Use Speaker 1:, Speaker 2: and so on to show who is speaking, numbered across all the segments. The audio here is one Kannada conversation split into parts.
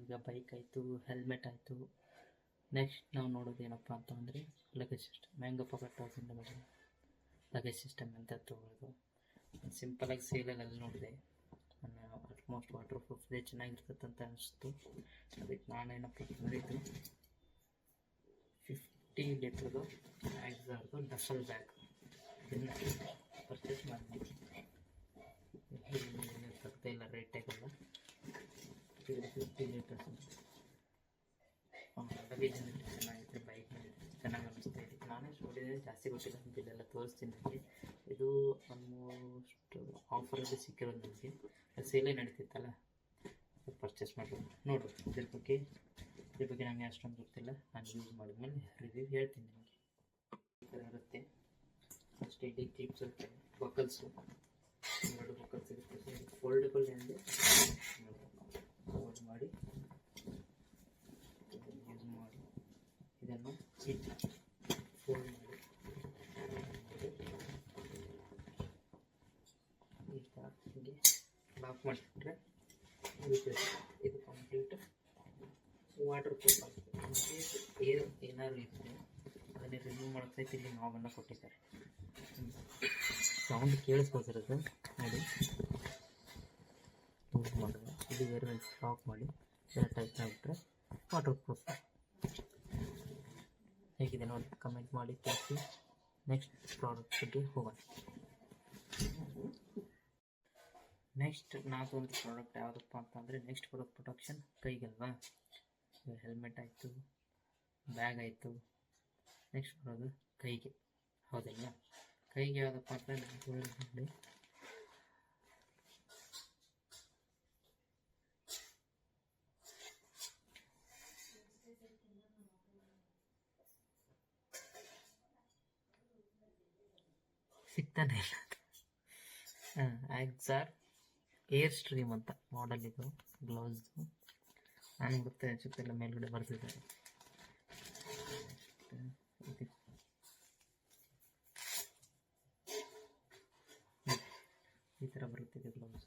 Speaker 1: ಈಗ ಬೈಕ್ ಆಯಿತು, ಹೆಲ್ಮೆಟ್ ಆಯಿತು. ನೆಕ್ಸ್ಟ್ ನಾವು ನೋಡೋದು ಏನಪ್ಪ ಅಂತಂದರೆ ಲಗೇಜ್ ಸಿಸ್ಟಮ್. ಮ್ಯಾಂಗೋ ಪಾಕೆಟ್ ಹೌಸಿಂದ ಮೇಲೆ ಲಗೇಜ್ ಸಿಸ್ಟಮ್ ಅಂತ ತೊಗೊಳ್ಳೋದು. ಸಿಂಪಲಾಗಿ ಸೇಲಲ್ಲಿ ನೋಡಿದೆ, ನಾನು ಆಲ್ಮೋಸ್ಟ್ ವಾಟರ್ ಪ್ರೂಫ್ ಇದೆ, ಚೆನ್ನಾಗಿರ್ತದೆ ಅಂತ ಅನಿಸ್ತು. ಅದಕ್ಕೆ ನಾನೇನಪ್ಪ ಅಂತಂದರೆ ಇದು 50 ಲೀಟ್ರದು ಎಕ್ಸಾರ್ದು ಡಫಲ್ ಬ್ಯಾಗ್ ಇದನ್ನು ಪರ್ಚೇಸ್ ಮಾಡಿದ್ವಿ. ತಗ್ತಾ ಇಲ್ಲ, ರೇಟ್ ಟೈಗಲ್ಲ. 50 ಲೀಟರ್ಸ್ ಲಗೇಜ್ ಚೆನ್ನಾಗಿತ್ತು, ಬೈಕ್ನಲ್ಲಿ ಚೆನ್ನಾಗಿ ಅನ್ನಿಸ್ತಾ ಇದೆ. ನಾನೇ ನೋಡಿದರೆ ಜಾಸ್ತಿ ಗೊತ್ತಿಲ್ಲ, ಬಿಲ್ಲೆಲ್ಲ ತೋರಿಸ್ತೀನಿ ನನಗೆ. ಇದು ಆಲ್ಮೋಸ್ಟ್ ಆಫರಲ್ಲಿ ಸಿಕ್ಕಿರೋದು ನನಗೆ, ಸೇಲೇ ನಡೀತಿತ್ತಲ್ಲ, ಪರ್ಚೇಸ್ ಮಾಡೋದು. ನೋಡು, ಇದ್ರ ಬಗ್ಗೆ ನನಗೆ ಅಷ್ಟೊಂದು ಗೊತ್ತಿಲ್ಲ. ನಾನು ಯೂಸ್ ಮಾಡಿದ್ಮೇಲೆ ರಿವ್ಯೂ ಹೇಳ್ತೀನಿ ನಿಮಗೆ. ಈ ಥರ ಇರುತ್ತೆ. ಫಸ್ಟ್ ಇಲ್ಲಿ ಕ್ಲಿಪ್ಸ್ ಇರುತ್ತೆ, ಬಕಲ್ಸು, 2 ಬಕಲ್ಸ್ ಇರುತ್ತೆ. ಫೋಲ್ಡಬಲ್ ಎಂದು ಫೋಲ್ಡ್ ಮಾಡಿ ಯೂಸ್ ಮಾಡಿ ಇದನ್ನು ಫೋಲ್ಡ್ ಮಾಡಿ ಈ ಥರ ಹೀಗೆ ಲಾಕ್ ಮಾಡಿಬಿಟ್ರೆ ಇದು ಕಂಪ್ಲೀಟ್ ವಾಟರ್ ಪ್ರೂಫ್ ಆಗುತ್ತೆ. ಇನ್ಕೇಸ್ ಏನಾದ್ರು ಇದ್ದರೆ ಅದನ್ನೇ ರಿಮೂವ್ ಮಾಡೋಕ್ಕೆ ಇಲ್ಲಿ ನಾವನ್ನು ಕೊಟ್ಟಿದ್ದಾರೆ. ಸೌಂಡ್ ಕೇಳಿಸ್ಬೋದಿರೋದು ನೋಡಿ. ಯೂಸ್ ಮಾಡಿದ್ರೆ ಇದು ಬೇರೆ ಸ್ಟಾಪ್ ಮಾಡಿ ಬೇರೆ ಟೈಪ್ ಮಾಡಿಬಿಟ್ರೆ ವಾಟರ್ ಪ್ರೂಫ್. ಹೇಗಿದೆ ನೋಡಿ, ಕಮೆಂಟ್ ಮಾಡಿ ತಿಳಿಸಿ. ನೆಕ್ಸ್ಟ್ ಪ್ರಾಡಕ್ಟ್ ಬಗ್ಗೆ ಹೋಗೋಣ. ನೆಕ್ಸ್ಟ್ ನಾನು ಒಂದು ಪ್ರಾಡಕ್ಟ್ ಯಾವುದಪ್ಪ ಅಂತಂದರೆ, ನೆಕ್ಸ್ಟ್ ಬರೋದು ಪ್ರೊಟೆಕ್ಷನ್ ಕೈಗಲ್ವಾ. ಹೆಲ್ಮೆಟ್ ಆಯಿತು, ಬ್ಯಾಗ್ ಆಯಿತು, ನೆಕ್ಸ್ಟ್ ಬರೋದು ಕೈಗೆ, ಹೌದಲ್ಲ. ಕೈಗೆ ಯಾವುದಪ್ಪ ಅಂತಂದರೆ ನೋಡಿ, ಸಿಗ್ತಾನೆ ಇಲ್ಲ. ಎಕ್ಸಾರ್ ಏರ್ ಸ್ಟ್ರೀಮ್ ಅಂತ ಮಾಡೆಲ್ ಇದು ಗ್ಲೌಸ್ದು. ನನಗೆ ಗೊತ್ತೇ ಅನಿಸುತ್ತಿಲ್ಲ, ಮೇಲ್ಗಡೆ ಬರ್ತಿದ್ದಾರೆ. ಈ ಥರ ಬರುತ್ತಿದೆ ಗ್ಲೌಸ್.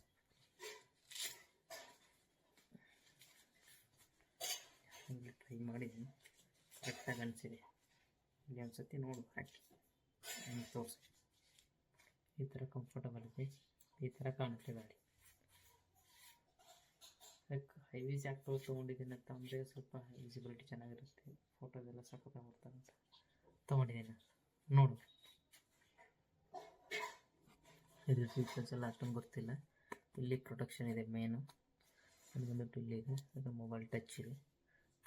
Speaker 1: ಟ್ರೈ ಮಾಡಿದ್ದೀನಿ, ಕರೆಕ್ಟಾಗಿ ಅನಿಸಿದೆ. ಇಲ್ಲಿ ಅನ್ಸುತ್ತೆ, ನೋಡು ಹಾಕಿ ತೋರಿಸಿ. ಈ ಥರ ಕಂಫರ್ಟಬಲ್ ಇದೆ, ಈ ಥರ ಕಾಣುತ್ತೆ ಗಾಡಿ. ಹೆವಿ ಜಾಕ್ ತೊಗೊಂಡಿದ್ದೀನಿ ಅಂತ ಅಂದರೆ ಸ್ವಲ್ಪ ವಿಸಿಬಿಲಿಟಿ ಚೆನ್ನಾಗಿರುತ್ತೆ, ಫೋಟೋದೆಲ್ಲ ಸಖತ್ತಾಗಿ ಬರ್ತಾರೆ ಅಂತ ತೊಗೊಂಡಿದ್ದೀನಿ. ನೋಡು, ಇದ್ರ ಫೀಚರ್ಸ್ ಎಲ್ಲ ಅಷ್ಟೊಂದು ಗೊತ್ತಿಲ್ಲ. ಇಲ್ಲಿ ಪ್ರೊಟೆಕ್ಷನ್ ಇದೆ ಮೇನು, ಅದು ಬಂದುಬಿಟ್ಟು ಇಲ್ಲಿ ಇದೆ, ಅದು ಮೊಬೈಲ್ ಟಚ್ ಇದೆ,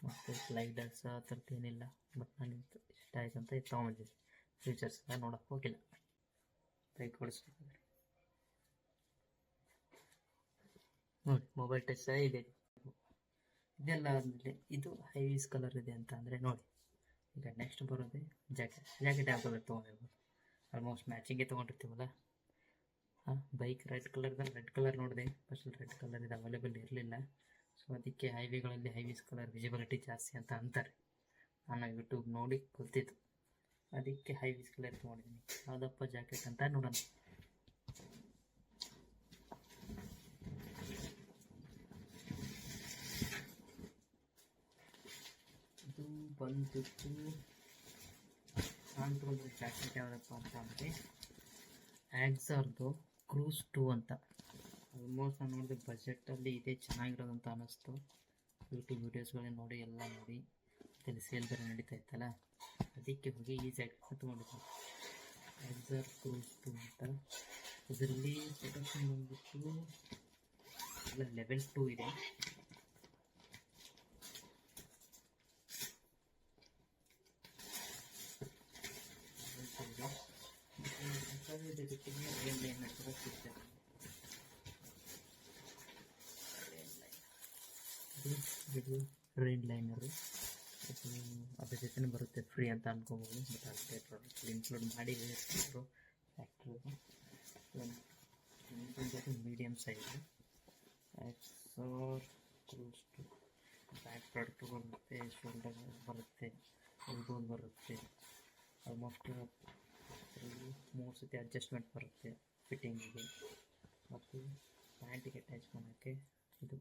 Speaker 1: ಮತ್ತು ಸ್ಲೈಡರ್ಸ್ ಆ ಥರದ್ದು ಏನಿಲ್ಲ. ಬಟ್ ನಾನು ಇಷ್ಟ ಆಯ್ತು ಅಂತ ಇದು ತೊಗೊಂಡಿದ್ದೀನಿ. ಫೀಚರ್ಸ್ ಎಲ್ಲ ನೋಡೋಕ್ಕೆ ಹೋಗಿಲ್ಲ, ಬೈಕ್ ಓಡಿಸ್ಬೇಕಾದ್ರೆ. ನೋಡಿ, ಮೊಬೈಲ್ ಟಚ್ ಸಹ ಇದೆ. ಇದೆಲ್ಲ ಆದಮೇಲೆ ಇದು ಹೈವೀಸ್ ಕಲರ್ ಇದೆ ಅಂತ ಅಂದರೆ ನೋಡಿ. ಈಗ ನೆಕ್ಸ್ಟ್ ಬರೋದೇ ಜಾಕೆಟ್ ಯಾವ ಕಲರ್ ತೊಗೊಂಡಿರ್ಬೋದು, ಆಲ್ಮೋಸ್ಟ್ ಮ್ಯಾಚಿಂಗೇ ತೊಗೊಂಡಿರ್ತೀವಲ್ಲ. ಬೈಕ್ ರೆಡ್ ಕಲರ್ ನೋಡಿದೆ, ಫಸ್ಟ್ ರೆಡ್ ಕಲರ್ ಇದು ಅವೈಲೇಬಲ್ ಇರಲಿಲ್ಲ. ಸೊ ಅದಕ್ಕೆ ಹೈವೇಗಳಲ್ಲಿ ಹೈವೀಸ್ ಕಲರ್ ವಿಸಿಬಿಲಿಟಿ ಜಾಸ್ತಿ ಅಂತ ಅಂತಾರೆ. ನಾನು ಯೂಟ್ಯೂಬ್ ನೋಡಿ ಕಲ್ತಿದ್ದು, ಅದಕ್ಕೆ ಹೈವೀಸ್ ಕಲರ್ ತೊಗೊಂಡಿದ್ದೀನಿ. ಯಾವುದಪ್ಪ ಜಾಕೆಟ್ ಅಂತ ನೋಡೋಣ. ಇದು ಬಂದುಬಿಟ್ಟು ನಾನು ತೊಗೊಂಡಿರೋ ಜಾಕೆಟ್ ಯಾವುದಪ್ಪ ಅಂತ ಅಂದರೆ ಎಕ್ಸಾರ್ದು ಕ್ರೂಸ್ 2 ಅಂತ. ಆಲ್ಮೋಸ್ಟ್ ನಾನು ನೋಡಿದೆ ಬಜೆಟಲ್ಲಿ ಇದೆ, ಚೆನ್ನಾಗಿರೋದು ಅಂತ ಅನ್ನಿಸ್ತು. ಯೂಟ್ಯೂಬ್ ವೀಡಿಯೋಸ್ಗಳನ್ನ ನೋಡಿ ಎಲ್ಲ ನೋಡಿ ಅಲ್ಲಿ ಸೇಲ್ ಬೇರೆ ನಡೀತಾ ಇತ್ತಲ್ಲ, ಅದಕ್ಕೆ ಹೋಗಿ ಈ ಜಾಕೆಟ್ನ ತೊಗೊಂಡಿದ್ದೀನಿ. ಎಕ್ಸಾರ್ ಕ್ರೂಸ್ 2 ಅಂತ. ಇದರಲ್ಲಿ ಪ್ರೊಟೆಕ್ಷನ್ ಬಂದುಬಿಟ್ಟು ಎಲ್ಲ ಲೆವೆಲ್ 2 ಇದೆ. ರೈನ್ ಲೈನರು ಅದ್ರ ಜೊತೆ ಬರುತ್ತೆ, ಫ್ರೀ ಅಂತ ಅನ್ಕೋಬೋದು. ಬಟ್ ಅಷ್ಟೇ ಪ್ರಾಡಕ್ಟ್ ಇನ್ಕ್ಲೂಡ್ ಮಾಡಿ factory medium size XOR cruise 2. Back product ಬರುತ್ತೆ, ಶೋಲ್ಡರ್ ಬರುತ್ತೆ, ಎಲ್ಬೋಲ್ ಬರುತ್ತೆ, ಆಲ್ಮೋಸ್ಟ್ 3 ಸತಿ ಅಡ್ಜಸ್ಟ್ಮೆಂಟ್ ಬರುತ್ತೆ ಫಿಟ್ಟಿಂಗಿಗೆ. ಮತ್ತು ಪ್ಯಾಂಟಿಗೆ ಅಟ್ಯಾಚ್ ಮಾಡೋಕ್ಕೆ ಇದು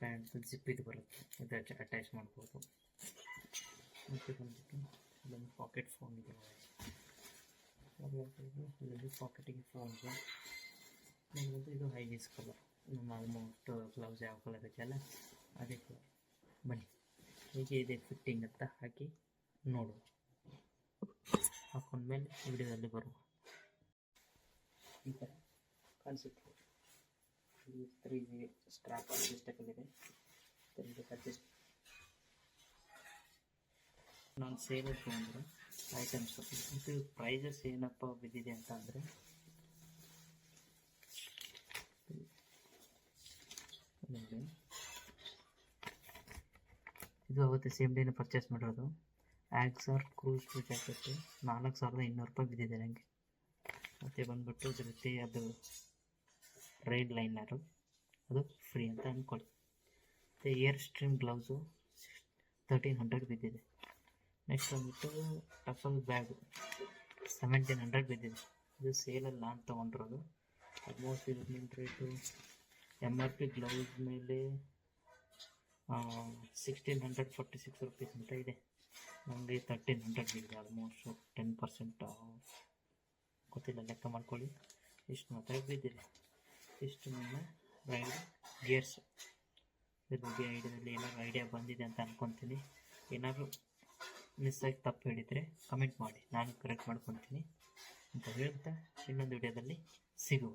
Speaker 1: ಪ್ಯಾಂಟ್ ಜಿಪ್ ಇದು ಬರುತ್ತೆ, ಇದು ಅಟ್ಯಾಚ್ ಮಾಡ್ಬೋದು. ಮತ್ತು ಬಂದ್ಬಿಟ್ಟು ಇಲ್ಲೊಂದು ಪಾಕೆಟ್ ಫೋನ್ ಇದೆ, ಇಲ್ಲೊಂದು ಪಾಕೆಟಿಗೆ ಫೋನ್ ಇದೆ. ಬಂದು ಇದು ಹೈಗೀಸ್ ಕಲರ್, ನಮ್ಮ ಆಲ್ಮೋಸ್ಟ್ ಗ್ಲೌಸ್ ಯಾವ ಕಲರ್ ಇದೆಯಲ್ಲ ಅದೇ ಕಲರ್. ಬನ್ನಿ ಹೇಗೆ ಇದೆ ಫಿಟ್ಟಿಂಗ್ ಅಂತ ಹಾಕಿ ನೋಡುವ. ಹಾಕೊಂಡ್ಮೇಲೆ ವಿಡಿಯೋದಲ್ಲಿ ಬರುವ ಈ ಥರ ಕಾಣಿಸುತ್ತೆ. ಈ 3 ಸ್ಟ್ರಾಪ್ ಅಡ್ಜಸ್ಟಬಲ್ ಇದೆ. ಅಡ್ಜಸ್ಟ್ ನಾನು ಸೇಲ್ ತೊಗೊಂಡ್ರೆ ಐಟಮ್ಸು ಇದು ಪ್ರೈಸಸ್ ಏನಪ್ಪ ಬಿದ್ದಿದೆ ಅಂತ ಅಂದರೆ, ಇದು ಅವತ್ತು ಸೇಮ್ ಡೇನ ಪರ್ಚೇಸ್ ಮಾಡಿರೋದು. ಆಕ್ಸರ್ ಕ್ರೂಸ್ ಟು ಜಾಕೆಟ್ 4200 ರೂಪಾಯಿ ಬಿದ್ದಿದೆ ನನಗೆ. ಮತ್ತು ಬಂದ್ಬಿಟ್ಟು ಇದ್ರ ಜೊತೆ ಅದು ರೈಡ್ ಲೈನರು ಅದು ಫ್ರೀ ಅಂತ ಅಂದ್ಕೊಳ್ಳಿ. ಮತ್ತು ಏರ್ ಸ್ಟ್ರೀಮ್ ಗ್ಲೌಸು 1300 ಬಿದ್ದಿದೆ. ನೆಕ್ಸ್ಟ್ ಬಂದ್ಬಿಟ್ಟು ಟಫಲ್ ಬ್ಯಾಗು 1700 ಬಿದ್ದಿದೆ. ಇದು ಸೇಲಲ್ಲಿ ನಾನು ತೊಗೊಂಡಿರೋದು. ಆಲ್ಮೋಸ್ಟ್ ಇದು ರೇಟು MRP ಗ್ಲೌಸ್ ಮೇಲೆ 1646 ರುಪೀಸ್ ಅಂತ ಇದೆ. ನಮಗೆ 1300 ಬಿದ್ದಿದೆ. ಆಲ್ಮೋಸ್ಟ್ 10% ಗೊತ್ತಿಲ್ಲ, ಲೆಕ್ಕ ಮಾಡ್ಕೊಳ್ಳಿ. ಇಷ್ಟು ಮಾತ್ರ ಬಿದ್ದಿದೆ. ಇಷ್ಟು ನನ್ನ ರೈಡ್ ಗೇರ್ಸ್ ಇದ್ರ ಬಗ್ಗೆ ಏನಾದರೂ ಐಡಿಯಾ ಬಂದಿದೆ ಅಂತ ಅಂದ್ಕೊತೀನಿ. ಏನಾದರೂ ಮಿಸ್ಸಾಗಿ ತಪ್ಪು ಹೇಳಿದರೆ ಕಮೆಂಟ್ ಮಾಡಿ, ನಾನು ಕರೆಕ್ಟ್ ಮಾಡ್ಕೊತೀನಿ ಅಂತ ಹೇಳ್ತಾ ಇನ್ನೊಂದು ವಿಡಿಯೋದಲ್ಲಿ ಸಿಗುವ.